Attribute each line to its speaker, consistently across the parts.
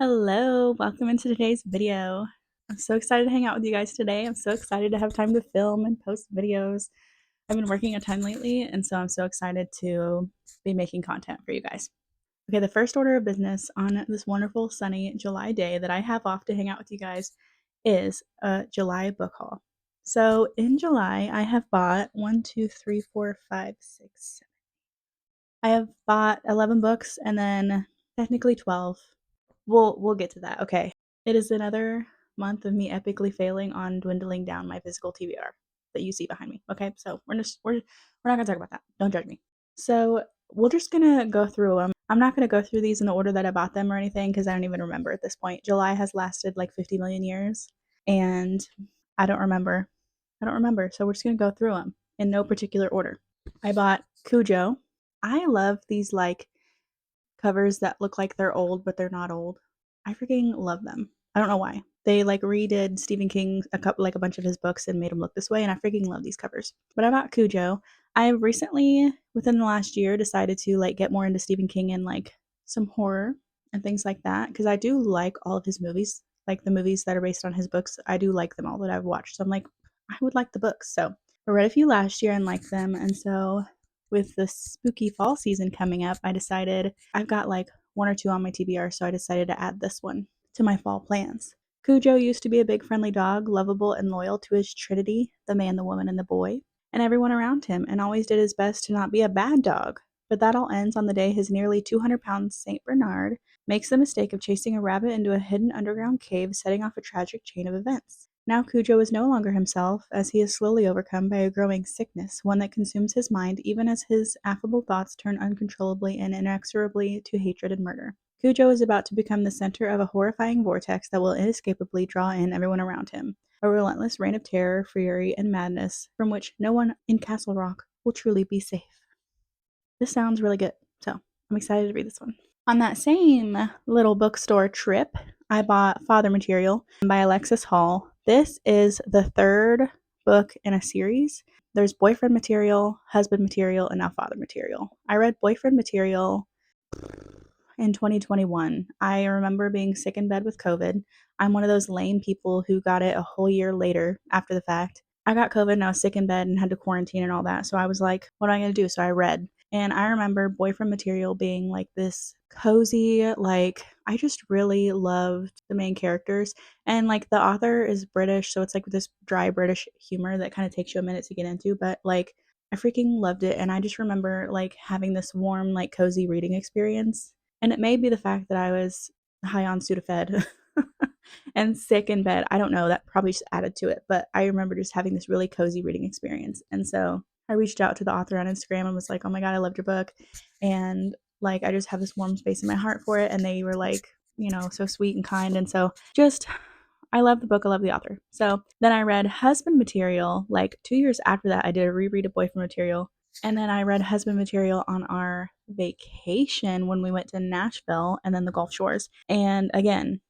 Speaker 1: Hello, welcome into today's video. I'm so excited to hang out with you guys today. I'm so excited to have time to film and post videos. I've been working a ton lately, and so I'm so excited to be making content for you guys. Okay, the first order of business on this wonderful sunny July day that I have off to hang out with you guys is a July book haul. So in July, I have bought 1, 2, 3, 4, 5, 6, 7. I have bought 11 books and then technically 12. We'll get to that. Okay. It is another month of me epically failing on dwindling down my physical TBR that you see behind me. Okay, so we're not gonna talk about that. Don't judge me. So we're just gonna go through them. I'm not gonna go through these in the order that I bought them or anything because I don't even remember at this point. July has lasted like 50 million years, and I don't remember. I don't remember. So we're just gonna go through them in no particular order. I bought Cujo. I love these like covers that look like they're old, but they're not old. I freaking love them. I don't know why. They like redid Stephen King like a bunch of his books and made them look this way, and I freaking love these covers. But about Cujo, I recently, within the last year, decided to like get more into Stephen King and like some horror and things like that because I do like all of his movies, like the movies that are based on his books. I do like them all that I've watched. So I'm like, I would like the books. So I read a few last year and liked them, and so with the spooky fall season coming up, I decided I've got like one or two on my TBR, so I decided to add this one to my fall plans. Cujo used to be a big friendly dog, lovable and loyal to his trinity, the man, the woman, and the boy, and everyone around him, and always did his best to not be a bad dog. But that all ends on the day his nearly 200-pound St. Bernard makes the mistake of chasing a rabbit into a hidden underground cave, setting off a tragic chain of events. Now Cujo is no longer himself, as he is slowly overcome by a growing sickness, one that consumes his mind even as his affable thoughts turn uncontrollably and inexorably to hatred and murder. Cujo is about to become the center of a horrifying vortex that will inescapably draw in everyone around him, a relentless reign of terror, fury, and madness from which no one in Castle Rock will truly be safe. This sounds really good, so I'm excited to read this one. On that same little bookstore trip, I bought Father Material by Alexis Hall. This is the third book in a series. There's Boyfriend Material, Husband Material, and now Father Material. I read Boyfriend Material in 2021. I remember being sick in bed with COVID. I'm one of those lame people who got it a whole year later after the fact. I got COVID and I was sick in bed and had to quarantine and all that. So I was like, what am I going to do? So I read. And I remember Boyfriend Material being like this cozy, like, I just really loved the main characters. And like the author is British. So it's like this dry British humor that kind of takes you a minute to get into. But like, I freaking loved it. And I just remember like having this warm, like cozy reading experience. And it may be the fact that I was high on Sudafed and sick in bed. I don't know. That probably just added to it. But I remember just having this really cozy reading experience. And so I reached out to the author on Instagram and was like, oh my God, I loved your book. And like, I just have this warm space in my heart for it. And they were like, so sweet and kind. And so just, I love the book. I love the author. So then I read Husband Material. Like 2 years after that, I did a reread of Boyfriend Material. And then I read Husband Material on our vacation when we went to Nashville and then the Gulf Shores. And again,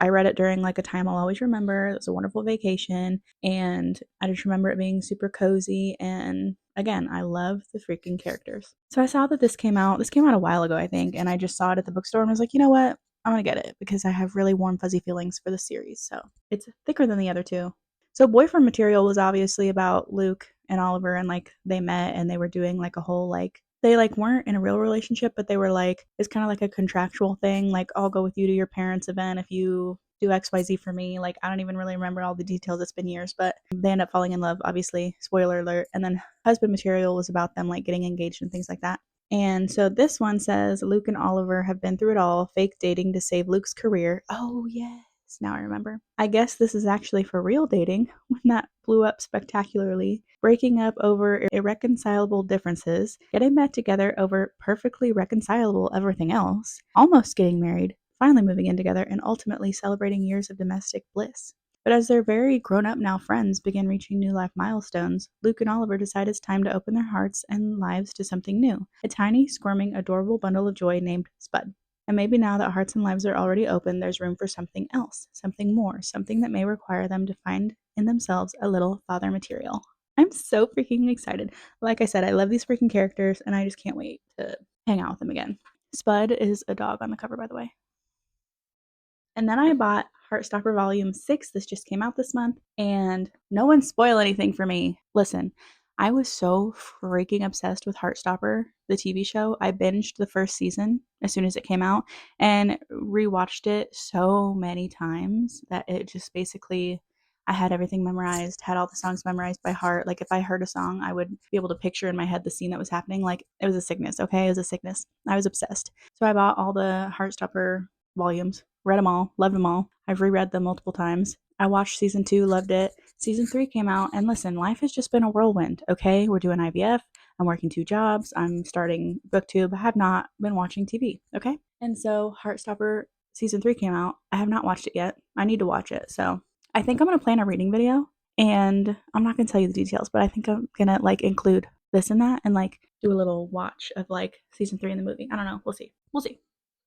Speaker 1: I read it during like a time I'll always remember. It was a wonderful vacation. And I just remember it being super cozy. And again, I love the freaking characters. So I saw that this came out. This came out a while ago, I think. And I just saw it at the bookstore and was like, you know what? I'm going to get it because I have really warm, fuzzy feelings for the series. So it's thicker than the other two. So Boyfriend Material was obviously about Luke and Oliver, and like they met and they were doing like a whole like they like weren't in a real relationship, but they were like it's kind of like a contractual thing, like I'll go with you to your parents' event if you do XYZ for me. Like I don't even really remember all the details. It's been years, but they end up falling in love, obviously, spoiler alert. And then Husband Material was about them like getting engaged and things like that. And so this one says Luke and Oliver have been through it all, fake dating to save Luke's career. Oh, yes. Now I remember. I guess this is actually for real dating when that blew up spectacularly. Breaking up over irreconcilable differences, getting back together over perfectly reconcilable everything else, almost getting married, finally moving in together, and ultimately celebrating years of domestic bliss. But as their very grown-up now friends begin reaching new life milestones, Luke and Oliver decide it's time to open their hearts and lives to something new. A tiny, squirming, adorable bundle of joy named Spud. And maybe now that hearts and lives are already open, there's room for something else, something more, something that may require them to find in themselves a little father material. I'm so freaking excited. Like I said, I love these freaking characters, and I just can't wait to hang out with them again. Spud is a dog on the cover, by the way. And then I bought Heartstopper Volume 6. This just came out this month, and no one spoil anything for me. Listen, I was so freaking obsessed with Heartstopper, the TV show. I binged the first season as soon as it came out and rewatched it so many times that it just basically, I had everything memorized, had all the songs memorized by heart. Like if I heard a song, I would be able to picture in my head the scene that was happening. Like it was a sickness, okay? It was a sickness. I was obsessed. So I bought all the Heartstopper volumes, read them all, loved them all. I've reread them multiple times. I watched season 2, loved it. Season 3 came out, and listen, life has just been a whirlwind, okay? We're doing IVF. I'm working 2 jobs. I'm starting BookTube. I have not been watching TV, okay? And so Heartstopper season 3 came out. I have not watched it yet. I need to watch it. So I think I'm going to plan a reading video, and I'm not going to tell you the details, but I think I'm going to like include this and that and like do a little watch of like season 3 in the movie. I don't know. We'll see. We'll see.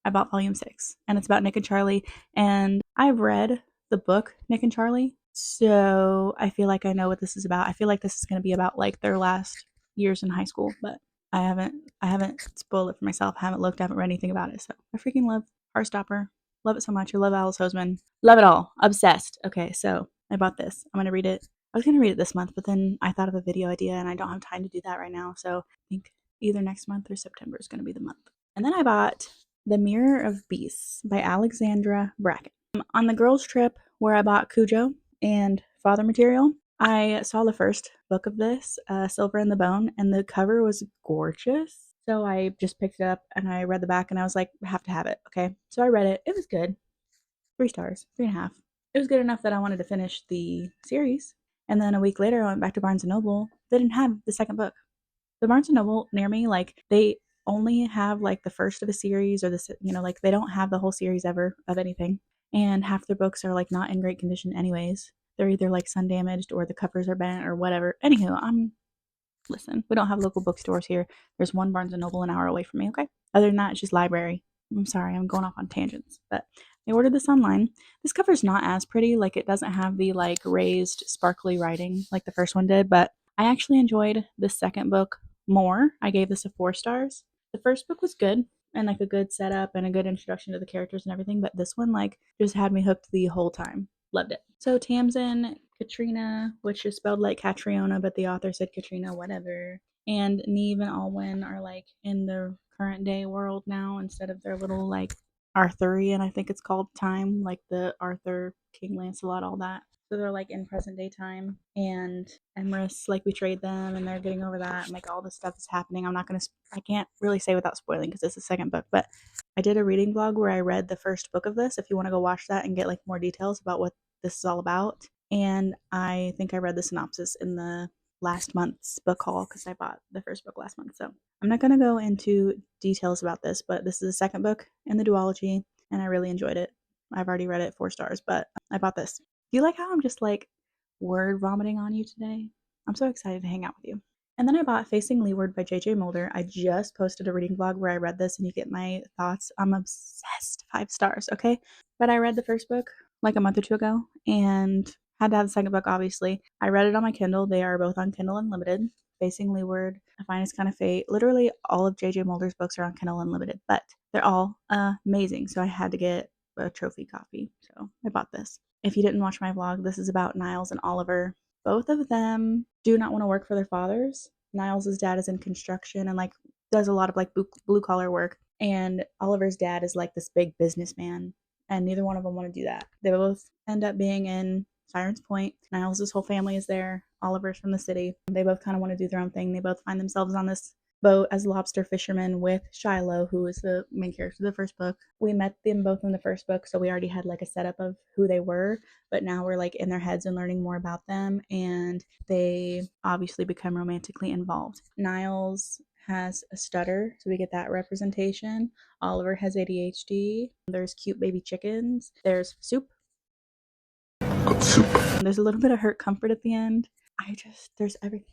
Speaker 1: I bought volume 6, and it's about Nick and Charlie, and I've read the book Nick and Charlie, so I feel like I know what this is about. I feel like this is going to be about like their last years in high school, but I haven't spoiled it for myself. I haven't looked, I haven't read anything about it. So I freaking love Heartstopper. Love it so much. I love Alice Hoseman. Love it all. Obsessed. Okay, so I bought this. I'm gonna read it. I was gonna read it this month, but then I thought of a video idea and I don't have time to do that right now. So I think either next month or September is gonna be the month. And then I bought The Mirror of Beasts by Alexandra Bracken. On the girls' trip where I bought Cujo and Father Material, I saw the first book of this, Silver in the Bone, and the cover was gorgeous. So I just picked it up and I read the back and I was like, I have to have it. Okay. So I read it. It was good. 3 stars, 3.5. It was good enough that I wanted to finish the series. And then a week later, I went back to Barnes and Noble. They didn't have the second book. The Barnes and Noble near me, like they only have like the first of a series or this, like they don't have the whole series ever of anything. And half their books are like not in great condition, anyways. They're either like sun damaged or the covers are bent or whatever. Anywho, listen, we don't have local bookstores here. There's one Barnes and Noble an hour away from me, okay? Other than that, it's just library. I'm sorry, I'm going off on tangents. But I ordered this online. This cover's not as pretty. Like, it doesn't have the, like, raised, sparkly writing like the first one did. But I actually enjoyed the second book more. I gave this a 4 stars. The first book was good and, like, a good setup and a good introduction to the characters and everything. But this one, like, just had me hooked the whole time. Loved it. So Tamsin, Katrina, which is spelled like Catriona, but the author said Katrina, whatever. And Neve and Alwyn are like in the current day world now instead of their little like Arthurian, I think it's called, time, like the Arthur, King Lancelot, all that. So they're like in present day time, and Emrys like betrayed them, and they're getting over that, and like all this stuff is happening. I can't really say without spoiling because it's the second book, but I did a reading vlog where I read the first book of this. If you want to go watch that and get like more details about what this is all about, and I think I read the synopsis in the last month's book haul because I bought the first book last month. So I'm not going to go into details about this, but this is the second book in the duology, and I really enjoyed it. I've already read it 4 stars, but I bought this. Do you like how I'm just like word vomiting on you today? I'm so excited to hang out with you. And then I bought Facing Leeward by JJ Mulder. I just posted a reading vlog where I read this and you get my thoughts. I'm obsessed. 5 stars, okay? But I read the first book like a month or two ago and had to have the second book, obviously. I read it on my Kindle. They are both on Kindle Unlimited. Facing Leeward, A Finest Kind of Fate. Literally all of JJ Mulder's books are on Kindle Unlimited, but they're all amazing. So I had to get a trophy copy. So I bought this. If you didn't watch my vlog, this is about Niles and Oliver. Both of them do not want to work for their fathers. Niles' dad is in construction and like does a lot of like blue collar work, and Oliver's dad is like this big businessman, and neither one of them want to do that. They both end up being in Sirens Point. Niles' whole family is there. Oliver's from the city. They both kind of want to do their own thing. They both find themselves on this boat as lobster fishermen with Shiloh, who is the main character of the first book. We met them both in the first book, so we already had like a setup of who they were, but now we're like in their heads and learning more about them, and they obviously become romantically involved. Niles has a stutter, so we get that representation. Oliver has ADHD. There's cute baby chickens. There's soup. Soup. There's a little bit of hurt comfort at the end. There's everything.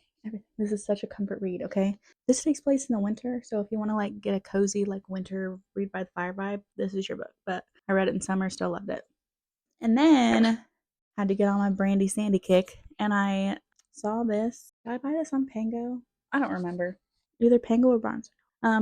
Speaker 1: This is such a comfort read, okay? This takes place in the winter, so if you want to like get a cozy like winter read by the fire vibe, this is your book. But I read it in summer, still loved it. And then had to get on my Brandy Sandy kick, and I saw this. Did I buy this on Pango? I don't remember. Either Pango or Barnes.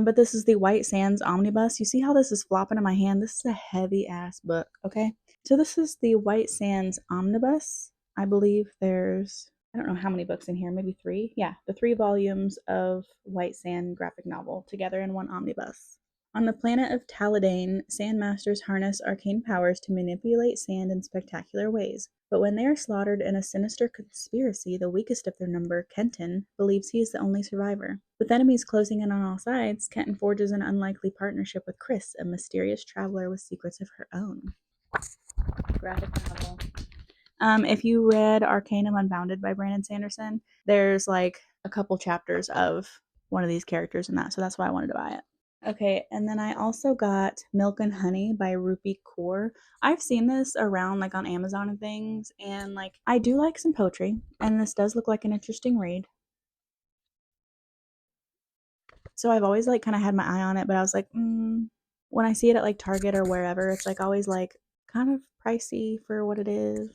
Speaker 1: But this is the White Sands Omnibus. You see how this is flopping in my hand? This is a heavy ass book, okay? So this is the White Sands Omnibus. I believe there's, I don't know how many books in here, maybe 3? Yeah, the 3 volumes of White Sand graphic novel together in one omnibus. On the planet of Taladane, sandmasters harness arcane powers to manipulate sand in spectacular ways. But when they are slaughtered in a sinister conspiracy, the weakest of their number, Kenton, believes he is the only survivor. With enemies closing in on all sides, Kenton forges an unlikely partnership with Chris, a mysterious traveler with secrets of her own. Graphic novel. If you read Arcanum Unbounded by Brandon Sanderson, there's like a couple chapters of one of these characters in that, so that's why I wanted to buy it. Okay, and then I also got Milk and Honey by Rupi Kaur. I've seen this around like on Amazon and things, and like I do like some poetry, and this does look like an interesting read. So I've always like kind of had my eye on it, but I was like, when I see it at like Target or wherever, it's like always like kind of pricey for what it is.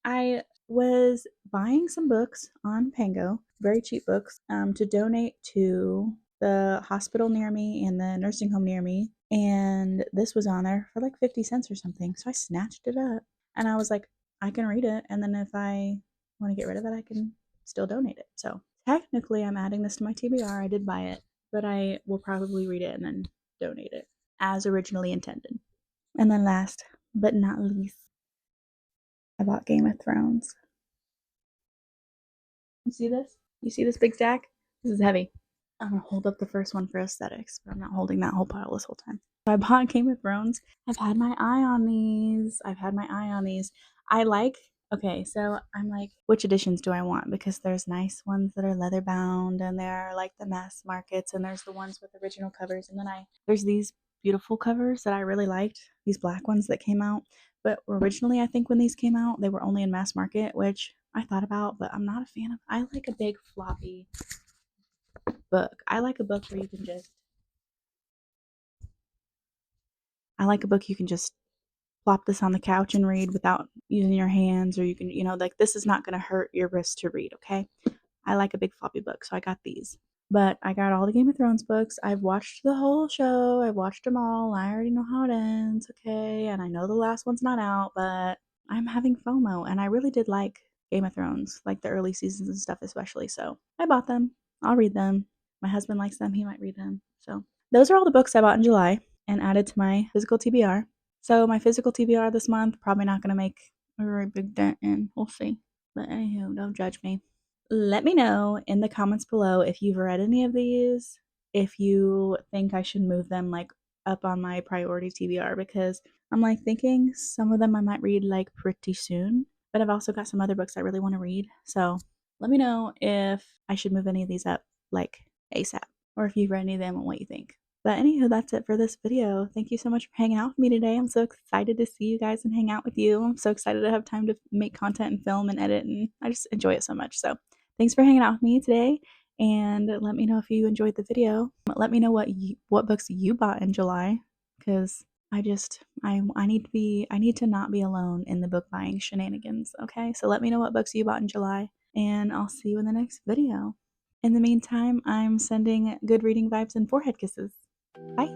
Speaker 1: I was buying some books on Pango, very cheap books, to donate to the hospital near me and the nursing home near me. And this was on there for like 50 cents or something. So I snatched it up and I was like, I can read it. And then if I want to get rid of it, I can still donate it. So technically, I'm adding this to my TBR. I did buy it, but I will probably read it and then donate it as originally intended. And then last but not least, I bought Game of Thrones. You see this? You see this big stack? This is heavy. I'm gonna hold up the first one for aesthetics, but I'm not holding that whole pile this whole time. So I bought Game of Thrones. I've had my eye on these. I like, okay, so I'm like, which editions do I want? Because there's nice ones that are leather bound, and there are like the mass markets, and there's the ones with original covers, and then there's these beautiful covers that I really liked, these black ones that came out. But originally, I think when these came out, they were only in mass market, which I thought about, but I'm not a fan of. I like a big floppy book. I like a book where you can just I like a book you can just plop this on the couch and read without using your hands, or you can, like this is not going to hurt your wrist to read, okay? I like a big floppy book, so I got these. But I got all the Game of Thrones books. I've watched the whole show. I've watched them all. I already know how it ends, okay? And I know the last one's not out, but I'm having FOMO, and I really did like Game of Thrones, like the early seasons and stuff especially. So I bought them. I'll read them. My husband likes them. He might read them. So those are all the books I bought in July and added to my physical TBR. So my physical TBR this month, probably not going to make a very big dent in. We'll see. But anywho, don't judge me. Let me know in the comments below if you've read any of these, if you think I should move them like up on my priority TBR, because I'm like thinking some of them I might read like pretty soon, but I've also got some other books I really want to read. So let me know if I should move any of these up like ASAP, or if you've read any of them and what you think. But anywho, that's it for this video. Thank you so much for hanging out with me today. I'm so excited to see you guys and hang out with you. I'm so excited to have time to make content and film and edit, and I just enjoy it so much. So thanks for hanging out with me today, and let me know if you enjoyed the video. Let me know what books you bought in July, because I need to not be alone in the book buying shenanigans. Okay, so let me know what books you bought in July, and I'll see you in the next video. In the meantime, I'm sending good reading vibes and forehead kisses. Bye.